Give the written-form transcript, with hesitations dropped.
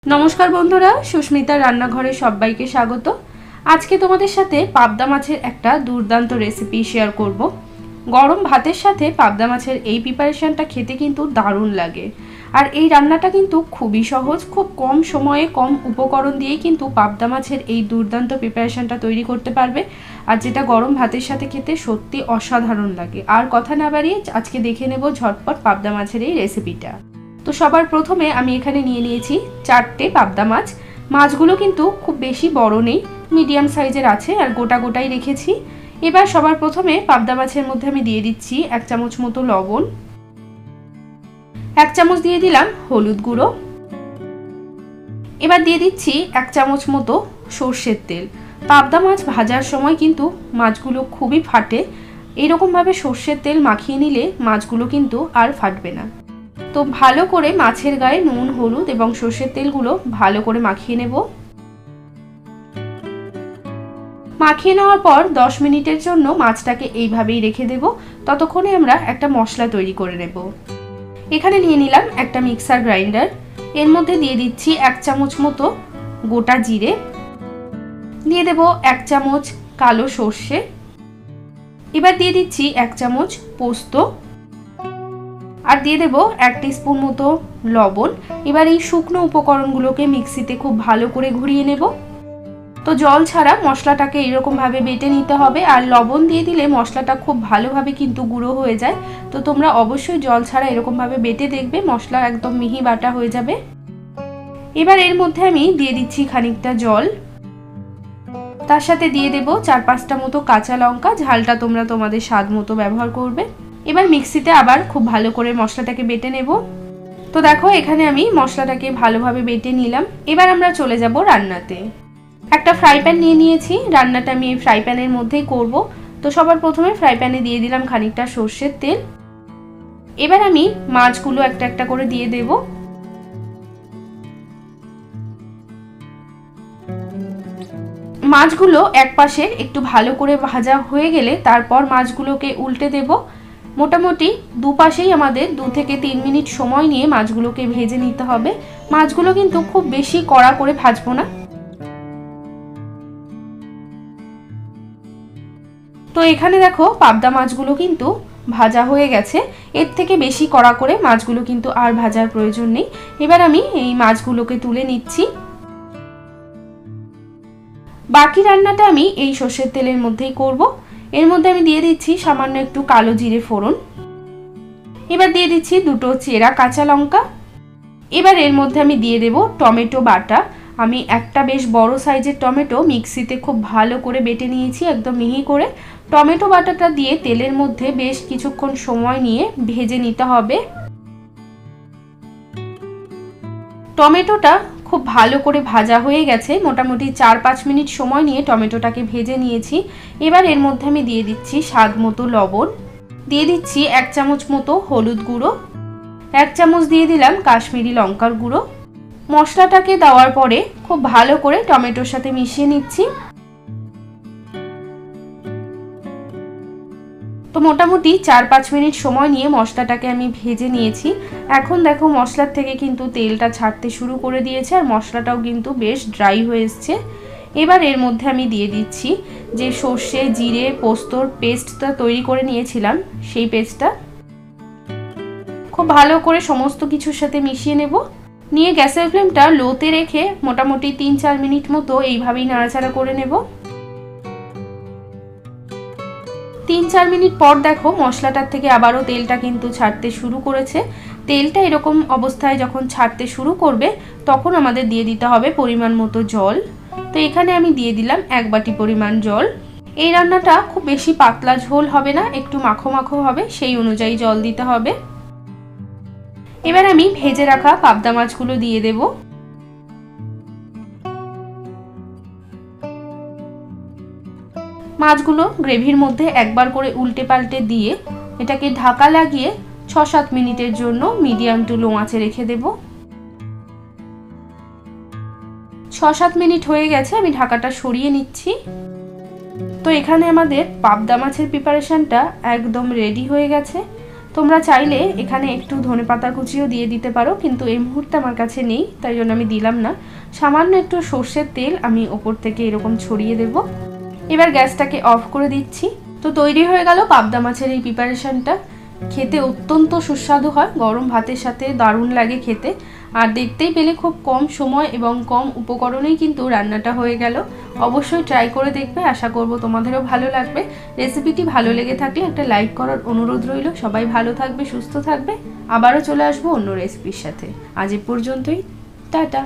नमस्कार बंधुरा सुस्मिता रान्नाघरे सबाइके स्वागत। आज के तुम्हादेर साथे पाबदा माछेर एकटा दुर्दान्त रेसिपि शेयर करब। गरम भातेर साथे पाबदा माछेर एई प्रिपारेशनटा खेते किन्तु दारुण लागे और एई रान्नाटा किन्तु खूबई सहज, खूब कम समये कम उपकरण दिए किन्तु पाबदा माछेर एई दुर्दान्त प्रिपारेशनटा तैरी करते पारबे और जेटा गरम भातेर साथे खेते सत्यि असाधारण लागे। और कथा ना बाड़िये आजके देखे नेब झटपट पाबदा माछेर एई रेसिपिटा। तो सबार प्रथमे आमी एखाने निये नियेछि 4टे पाबदा माछ। माछगुलो किन्तु खूब बेशी बड़ो नेই, मीडियम साइजेर आछे और गोटा गोटाई रेखेछि। एबार सबार प्रथमे पाबदा माछेर मध्ये आमी दिये दिচ্ছি 1 চামচ मतो लवण, 1 চামচ दिये दिलाम हलुद गुঁড়ো। एबार दिये दिচ্ছি 1 চামচ मतो সরষের তেল। पाबदा माछ भाजार समय किन्तु माछगुलो खूबই फाटे, एरकम भावे সরষের तेल माखिয়ে निले माछगुलो किन्तु आर फाटবে না। तो भालो करे माछेर गाয়ে নুন हलुद एबं সরষের তেলগুলো ভালো করে মাখিয়ে নেব। মাখিয়ে নেওয়ার পর 10 মিনিটের জন্য মাছটাকে এইভাবেই রেখে দেব। ততক্ষণে আমরা একটা মশলা তৈরি করে নেব। এখানে নিয়ে নিলাম একটা মিক্সার গ্রাইন্ডার। এর মধ্যে দিয়ে দিচ্ছি 1 চামচ মতো গোটা জিরে, দিয়ে দেব 1 চামচ কালো সরষে, এবার দিয়ে দিচ্ছি 1 চামচ পোস্ত और दिए देव 1 टीस्पून मतो लवण। एबार এই শুকনো উপকরণগুলোকে মিক্সিতে খুব ভালো করে ঘুরিয়ে নেব। তো জল ছাড়া মশলাটাকে এরকম ভাবে বেটে নিতে হবে আর লবণ দিয়ে দিলে মশলাটা খুব ভালোভাবে কিন্তু গুঁড়ো হয়ে যায়। তো তোমরা অবশ্যই জল ছাড়া এরকম ভাবে বেটে দেখবে, মশলা একদম মিহি বাটা হয়ে যাবে। এবার এর মধ্যে আমি দিয়ে দিচ্ছি খানিকটা জল, তার সাথে দিয়ে দেব 4-5টা মতো কাঁচা লঙ্কা, ঝালটা তোমরা তোমাদের স্বাদ মতো ব্যবহার করবে। এবার মিক্সিতে আবার খুব ভালো করে মশলাটাকে বেটে নেব। তো দেখো এখানে আমি মশলাটাকে ভালোভাবে বেটে নিলাম। এবার আমরা চলে যাব রান্নাতে। একটা ফ্রাই প্যান নিয়ে নিয়েছি, রান্নাটা আমি এই ফ্রাই প্যানের মধ্যেই করব। তো সবার প্রথমে ফ্রাই প্যানে দিয়ে দিলাম খানিকটা সরষের তেল। এবার আমি মাছগুলো একটা একটা করে দিয়ে দেব। মাছগুলো এক পাশে একটু ভালো করে ভাজা হয়ে গেলে তারপর মাছগুলোকে উল্টে দেব। মোটামুটি দুপাশেই আমাদের 2 থেকে 3 মিনিট সময় নিয়ে মাছগুলোকে ভেজে নিতে হবে। মাছগুলো কিন্তু খুব বেশি কড়া করে ভাজবো না। তো এখানে দেখো পাবদা মাছগুলো কিন্তু ভাজা হয়ে গেছে। এর থেকে বেশি কড়া করে মাছগুলো কিন্তু আর ভাজার প্রয়োজন নেই। এবার আমি এই মাছগুলোকে তুলে নিচ্ছি। বাকি রান্নাটা আমি এই সরষের তেলের মধ্যেই করব। এর মধ্যে আমি দিয়ে দিচ্ছি সামান্য একটু কালো জিরে ফোড়ন, এবার দিয়ে দিচ্ছি 2টো চেরা কাঁচা লঙ্কা। এবার এর মধ্যে আমি দিয়ে দেব টমেটো বাটা। আমি একটা বেশ বড় সাইজের টমেটো মিক্সিতে খুব ভালো করে বেটে নিয়েছি একদম মিহি করে। টমেটো বাটাটা দিয়ে তেলের মধ্যে বেশ কিছুক্ষণ সময় নিয়ে ভেজে নিতে হবে। টমেটোটা খুব ভালো করে ভাজা হয়ে গেছে, মোটামুটি 4-5 মিনিট সময় নিয়ে টমেটোটাকে ভেজে নিয়েছি। এবার এর মধ্যে আমি দিয়ে দিচ্ছি স্বাদ মতো লবণ, দিয়ে দিচ্ছি 1 চামচ মতো হলুদ গুঁড়ো, 1 চামচ দিয়ে দিলাম কাশ্মীরি লঙ্কার গুঁড়ো। মশলাটাকে দেওয়ার পরে খুব ভালো করে টমেটোর সাথে মিশিয়ে নিচ্ছি। তো মোটামুটি 4-5 মিনিট সময় নিয়ে মশলাটাকে আমি ভেজে নিয়েছি। এখন দেখো মশলার থেকে কিন্তু তেলটা ছাড়তে শুরু করে দিয়েছে আর মশলাটাও কিন্তু বেশ ড্রাই হয়ে এসছে। এবার এর মধ্যে আমি দিয়ে দিচ্ছি যে সর্ষে জিরে পোস্তর পেস্টটা তৈরি করে নিয়েছিলাম, সেই পেস্টটা খুব ভালো করে সমস্ত কিছুর সাথে মিশিয়ে নেব। নিয়ে গ্যাসের ফ্লেমটা লোতে রেখে মোটামুটি 3-4 মিনিট মতো এইভাবেই নাড়াচাড়া করে নেব। 3-4 মিনিট পর দেখো মশলাটার থেকে আবারও তেলটা কিন্তু ছাড়তে শুরু করেছে। তেলটা এরকম অবস্থায় যখন ছাড়তে শুরু করবে তখন আমাদের দিয়ে দিতে হবে পরিমাণ মতো জল। তো এখানে আমি দিয়ে দিলাম 1 বাটি পরিমাণ জল। এই রান্নাটা খুব বেশি পাতলা ঝোল হবে না, একটু মাখো মাখো হবে, সেই অনুযায়ী জল দিতে হবে। এবার আমি ভেজে রাখা পাবদা মাছগুলো দিয়ে দেব। মাছগুলো গ্রেভির মধ্যে একবার করে উল্টে পাল্টে দিয়ে এটাকে ঢাকা লাগিয়ে 6-7 মিনিটের জন্য মিডিয়াম টু লো আঁচে রেখে দেব। 6-7 মিনিট হয়ে গেছে, আমি ঢাকাটা সরিয়ে নিচ্ছি। তো এখানে আমাদের পাবদা মাছের প্রিপারেশনটা একদম রেডি হয়ে গেছে। তোমরা চাইলে এখানে একটু ধনেপাতা কুচিও দিয়ে দিতে পারো, কিন্তু এই মুহূর্তে আমার কাছে নেই, তাই জন্য আমি দিলাম না। সামান্য একটু সর্ষের তেল আমি ওপর থেকে এরকম ছড়িয়ে দেব। এবার গ্যাসটাকে অফ করে দিচ্ছি। তো তৈরি হয়ে গেল পাবদা মাছের এই প্রিপারেশনটা। খেতে অত্যন্ত সুস্বাদু হয়, গরম ভাতের সাথে দারুণ লাগে খেতে। আর দেখতেই পেলে খুব কম সময় এবং কম উপকরণেই কিন্তু রান্নাটা হয়ে গেল। অবশ্যই ট্রাই করে দেখবে, আশা করব তোমাদেরও ভালো লাগবে। রেসিপিটি ভালো লেগে থাকলে একটা লাইক করার অনুরোধ রইল। সবাই ভালো থাকবে, সুস্থ থাকবে। আবারও চলে আসবো অন্য রেসিপির সাথে। আজ এ পর্যন্তই, টাটা।